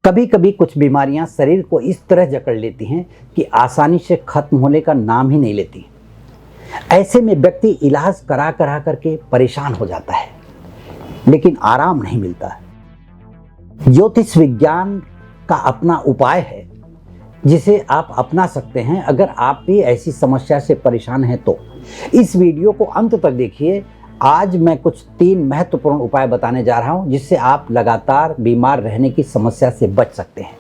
कभी कभी कुछ बीमारियां शरीर को इस तरह जकड़ लेती हैं कि आसानी से खत्म होने का नाम ही नहीं लेती। ऐसे में व्यक्ति इलाज करा करा करके परेशान हो जाता है, लेकिन आराम नहीं मिलता। ज्योतिष विज्ञान का अपना उपाय है जिसे आप अपना सकते हैं अगर आप भी ऐसी समस्या से परेशान हैं तो। इस वीडियो को अंत तक देखिए। आज मैं कुछ 3 महत्वपूर्ण उपाय बताने जा रहा हूं जिससे आप लगातार बीमार रहने की समस्या से बच सकते हैं।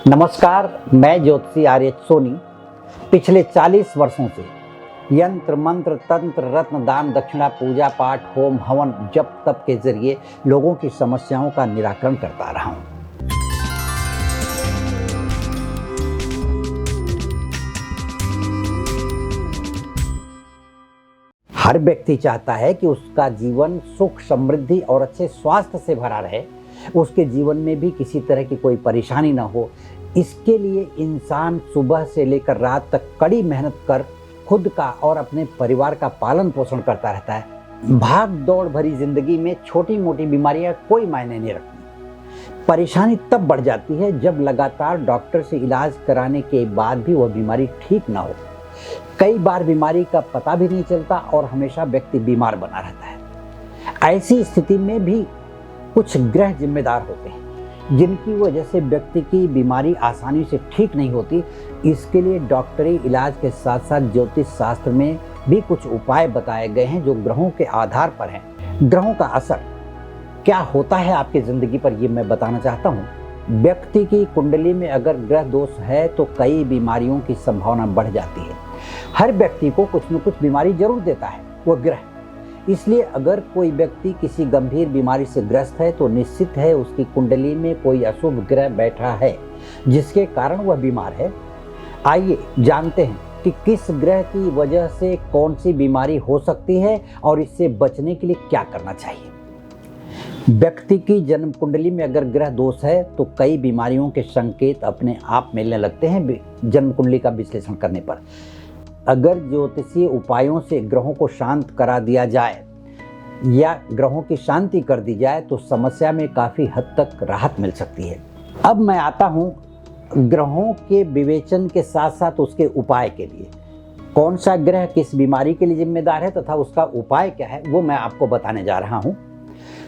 नमस्कार, मैं ज्योतिषी आर्यच सोनी पिछले 40 वर्षों से यंत्र मंत्र तंत्र रत्न दान दक्षिणा पूजा पाठ होम हवन जप तप के जरिए लोगों की समस्याओं का निराकरण करता रहा हूं। हर व्यक्ति चाहता है कि उसका जीवन सुख समृद्धि और अच्छे स्वास्थ्य से भरा रहे, उसके जीवन में भी किसी तरह की कोई परेशानी ना हो। इसके लिए इंसान सुबह से लेकर रात तक कड़ी मेहनत कर खुद का और अपने परिवार का पालन पोषण करता रहता है। भाग दौड़ भरी जिंदगी में छोटी मोटी बीमारियां कोई मायने नहीं रखती। परेशानी तब बढ़ जाती है जब लगातार डॉक्टर से इलाज कराने के बाद भी वह बीमारी ठीक ना हो। कई बार बीमारी का पता भी नहीं चलता और हमेशा व्यक्ति बीमार बना रहता है। ऐसी स्थिति में भी कुछ ग्रह जिम्मेदार होते हैं जिनकी वजह से व्यक्ति की बीमारी आसानी से ठीक नहीं होती। इसके लिए डॉक्टरी इलाज के साथ साथ ज्योतिष शास्त्र में भी कुछ उपाय बताए गए हैं जो ग्रहों के आधार पर हैं। ग्रहों का असर क्या होता है आपकी जिंदगी पर, ये मैं बताना चाहता हूँ। व्यक्ति की कुंडली में अगर ग्रह दोष है तो कई बीमारियों की संभावना बढ़ जाती है। हर व्यक्ति को कुछ न कुछ बीमारी जरूर देता है वो ग्रह। इसलिए अगर कोई व्यक्ति किसी गंभीर बीमारी से ग्रस्त है तो निश्चित है उसकी कुंडली में कोई अशुभ ग्रह बैठा है जिसके कारण वह बीमार है। आइए जानते हैं कि किस ग्रह की वजह से कौन सी बीमारी हो सकती है और इससे बचने के लिए क्या करना चाहिए। व्यक्ति की जन्म कुंडली में अगर ग्रह दोष है तो कई बीमारियों के संकेत अपने आप मिलने लगते हैं जन्म कुंडली का विश्लेषण करने पर। अगर ज्योतिषीय उपायों से ग्रहों को शांत करा दिया जाए या ग्रहों की शांति कर दी जाए तो समस्या में काफ़ी हद तक राहत मिल सकती है। अब मैं आता हूँ ग्रहों के विवेचन के साथ साथ उसके उपाय के लिए। कौन सा ग्रह किस बीमारी के लिए जिम्मेदार है तथा उसका उपाय क्या है वो मैं आपको बताने जा रहा हूँ।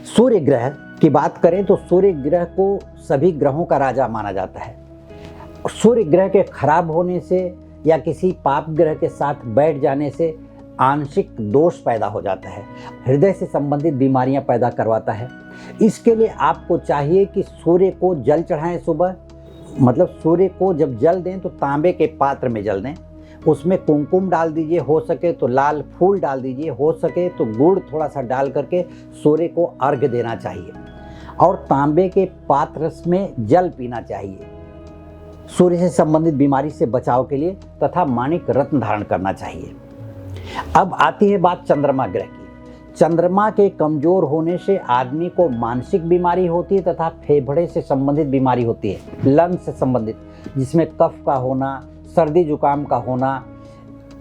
सूर्य ग्रह की बात करें तो सूर्य ग्रह को सभी ग्रहों का राजा माना जाता है। सूर्य ग्रह के खराब होने से या किसी पाप ग्रह के साथ बैठ जाने से आंशिक दोष पैदा हो जाता है, हृदय से संबंधित बीमारियां पैदा करवाता है। इसके लिए आपको चाहिए कि सूर्य को जल चढ़ाएं सुबह, मतलब सूर्य को जब जल दें तो तांबे के पात्र में जल दें, उसमें कुमकुम डाल दीजिए, हो सके तो लाल फूल डाल दीजिए, हो सके तो गुड़ थोड़ा सा डाल करके सूर्य को अर्घ्य देना चाहिए और तांबे के पात्र में जल पीना चाहिए। सूर्य से संबंधित बीमारी से बचाव के लिए तथा माणिक रत्न धारण करना चाहिए। अब आती है बात चंद्रमा ग्रह की। चंद्रमा के कमजोर होने से आदमी को मानसिक बीमारी होती है तथा फेफड़े से संबंधित बीमारी होती है, लंग्स से संबंधित, जिसमें कफ का होना, सर्दी जुकाम का होना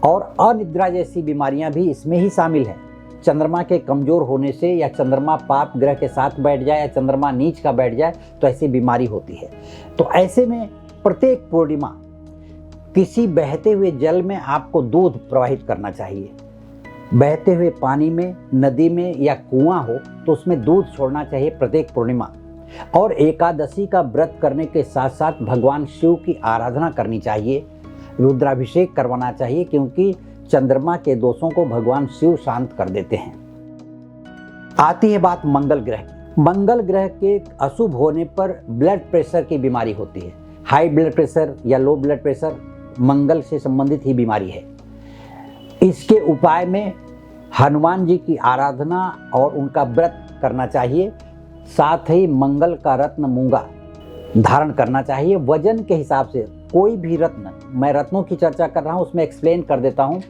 और अनिद्रा जैसी बीमारियां भी इसमें ही शामिल हैं। चंद्रमा के कमजोर होने से या चंद्रमा पाप ग्रह के साथ बैठ जाए या चंद्रमा नीच का बैठ जाए तो ऐसी बीमारी होती है। तो ऐसे में प्रत्येक पूर्णिमा किसी बहते हुए जल में आपको दूध प्रवाहित करना चाहिए। बहते हुए पानी में, नदी में या कुआं हो तो उसमें दूध छोड़ना चाहिए प्रत्येक पूर्णिमा। और एकादशी का व्रत करने के साथ साथ भगवान शिव की आराधना करनी चाहिए, रुद्राभिषेक करवाना चाहिए, क्योंकि चंद्रमा के दोषों को भगवान शिव शांत कर देते हैं। आती है बात मंगल ग्रह की। मंगल ग्रह के अशुभ होने पर ब्लड प्रेशर की बीमारी होती है। हाई ब्लड प्रेशर या लो ब्लड प्रेशर मंगल से संबंधित ही बीमारी है। इसके उपाय में हनुमान जी की आराधना और उनका व्रत करना चाहिए। साथ ही मंगल का रत्न मूंगा धारण करना चाहिए। वजन के हिसाब से कोई भी रत्न, मैं रत्नों की चर्चा कर रहा हूँ उसमें एक्सप्लेन कर देता हूँ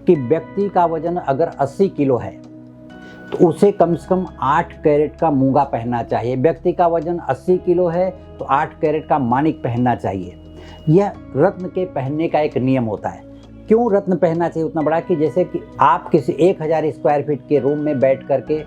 कि व्यक्ति का वजन अगर 80 किलो है तो उसे कम से कम 8 कैरेट का मूंगा पहनना चाहिए। व्यक्ति का वजन 80 किलो है तो 8 कैरेट का माणिक पहनना चाहिए। यह रत्न के पहनने का एक नियम होता है। क्यों रत्न पहनना चाहिए उतना बड़ा कि जैसे कि आप किसी 1000 स्क्वायर फीट के रूम में बैठ करके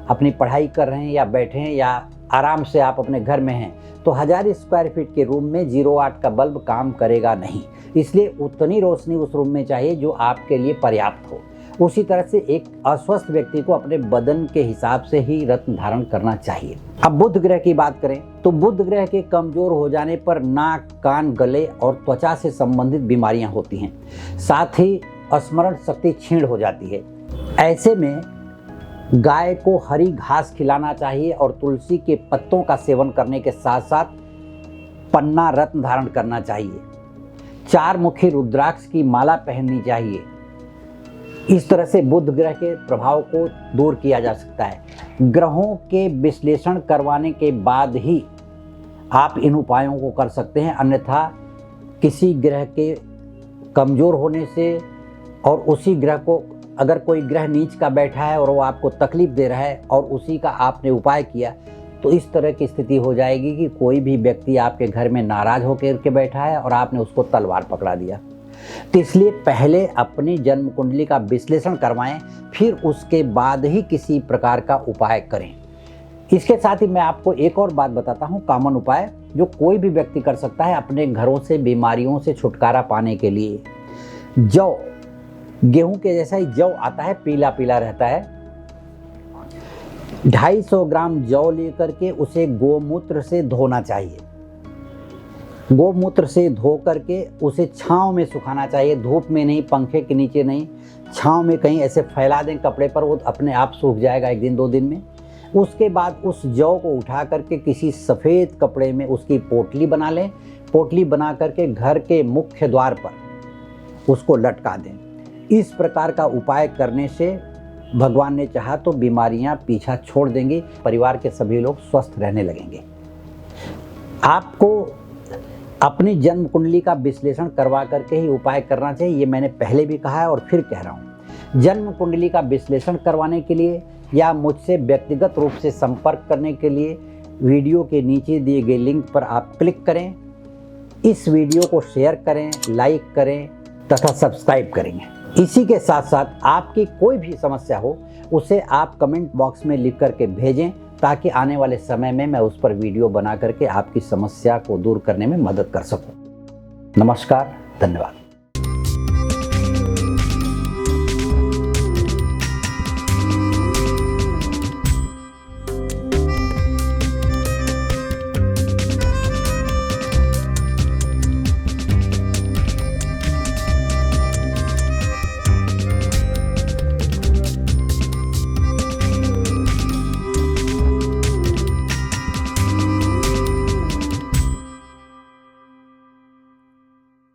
अपनी पढ़ाई कर रहे हैं या बैठे हैं या आराम से आप अपने घर में हैं तो 1000 स्क्वायर फीट के रूम में 0 का बल्ब काम करेगा नहीं। इसलिए उतनी रोशनी उस रूम में चाहिए जो आपके लिए पर्याप्त हो। उसी तरह से एक अस्वस्थ व्यक्ति को अपने बदन के हिसाब से ही रत्न धारण करना चाहिए। अब बुध ग्रह की बात करें तो बुध ग्रह के कमजोर हो जाने पर नाक, कान, गले और त्वचा से संबंधित बीमारियां होती हैं। साथ ही स्मरण शक्ति क्षीण हो जाती है। ऐसे में गाय को हरी घास खिलाना चाहिए और तुलसी के पत्तों का सेवन करने के साथ साथ पन्ना रत्न धारण करना चाहिए। 4 मुखी रुद्राक्ष की माला पहननी चाहिए। इस तरह से बुध ग्रह के प्रभाव को दूर किया जा सकता है। ग्रहों के विश्लेषण करवाने के बाद ही आप इन उपायों को कर सकते हैं, अन्यथा किसी ग्रह के कमजोर होने से और उसी ग्रह को अगर कोई ग्रह नीच का बैठा है और वो आपको तकलीफ दे रहा है और उसी का आपने उपाय किया तो इस तरह की स्थिति हो जाएगी कि कोई भी व्यक्ति आपके घर में नाराज होकर के बैठा है और आपने उसको तलवार पकड़ा दिया। तो इसलिए पहले अपनी जन्म कुंडली का विश्लेषण करवाएं, फिर उसके बाद ही किसी प्रकार का उपाय करें। इसके साथ ही मैं आपको एक और बात बताता हूं, कॉमन उपाय जो कोई भी व्यक्ति कर सकता है अपने घरों से बीमारियों से छुटकारा पाने के लिए। जौ, गेहूं के जैसा ही जौ आता है, पीला पीला रहता है। 250 ग्राम जौ लेकर के उसे गोमूत्र से धोना चाहिए। गोमूत्र से धो करके उसे छांव में सुखाना चाहिए, धूप में नहीं, पंखे के नीचे नहीं, छांव में कहीं ऐसे फैला दें कपड़े पर, वो अपने आप सूख जाएगा 1 दिन 2 दिन में। उसके बाद उस जौ को उठा करके किसी सफ़ेद कपड़े में उसकी पोटली बना लें। पोटली बना करके घर के मुख्य द्वार पर उसको लटका दें। इस प्रकार का उपाय करने से भगवान ने चाहा तो बीमारियां पीछा छोड़ देंगी, परिवार के सभी लोग स्वस्थ रहने लगेंगे। आपको अपनी जन्म कुंडली का विश्लेषण करवा करके ही उपाय करना चाहिए, ये मैंने पहले भी कहा है और फिर कह रहा हूँ। जन्म कुंडली का विश्लेषण करवाने के लिए या मुझसे व्यक्तिगत रूप से संपर्क करने के लिए वीडियो के नीचे दिए गए लिंक पर आप क्लिक करें। इस वीडियो को शेयर करें, लाइक करें तथा सब्सक्राइब करेंगे। इसी के साथ साथ आपकी कोई भी समस्या हो उसे आप कमेंट बॉक्स में लिख करके भेजें, ताकि आने वाले समय में मैं उस पर वीडियो बना करके आपकी समस्या को दूर करने में मदद कर सकूं। नमस्कार, धन्यवाद।